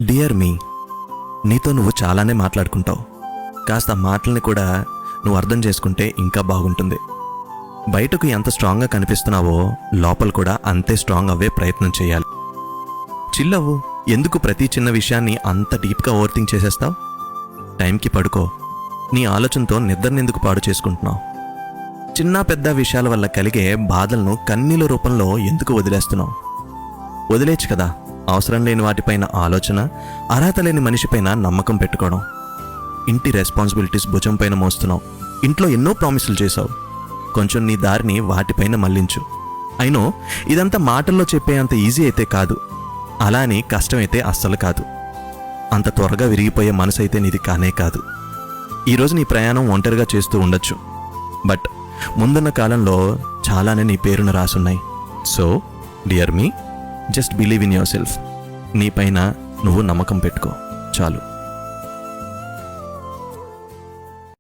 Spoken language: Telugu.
డియర్ మీ, నీతో నువ్వు చాలానే మాట్లాడుకుంటావు. కాస్త మాటల్ని కూడా నువ్వు అర్థం చేసుకుంటే ఇంకా బాగుంటుంది. బయటకు ఎంత స్ట్రాంగ్గా కనిపిస్తున్నావో లోపల కూడా అంతే స్ట్రాంగ్ అవ్వే ప్రయత్నం చేయాలి. చిల్లవు. ఎందుకు ప్రతి చిన్న విషయాన్ని అంత డీప్గా ఓవర్ థింక్ చేసేస్తావు? టైంకి పడుకో. నీ ఆలోచనతో నిద్రనెందుకు పాడు చేసుకుంటున్నావు? చిన్న పెద్ద విషయాల వల్ల కలిగే బాధలను కన్నీళ్ళ రూపంలో ఎందుకు వదిలేస్తున్నావు? వదిలేచ్చు కదా. అవసరం లేని వాటిపైన ఆలోచన, అర్హత లేని మనిషిపైన నమ్మకం పెట్టుకోవడం. ఇంటి రెస్పాన్సిబిలిటీస్ భుజం పైన మోస్తున్నావు. ఇంట్లో ఎన్నో ప్రామిసులు చేశావు. కొంచెం నీ దారిని వాటిపైన మళ్లించు. అయినో ఇదంతా మాటల్లో చెప్పేంత ఈజీ అయితే కాదు. అలా అని కష్టమైతే అస్సలు కాదు. అంత త్వరగా విరిగిపోయే మనసు అయితే నీది కానే కాదు. ఈరోజు నీ ప్రయాణం ఒంటరిగా చేస్తూ ఉండొచ్చు, బట్ ముందున్న కాలంలో చాలానే నీ పేరును రాసున్నాయి. సో డియర్ మీ, just believe in yourself. నీపైన నువ్వు నమ్మకం పెట్టుకో చాలు.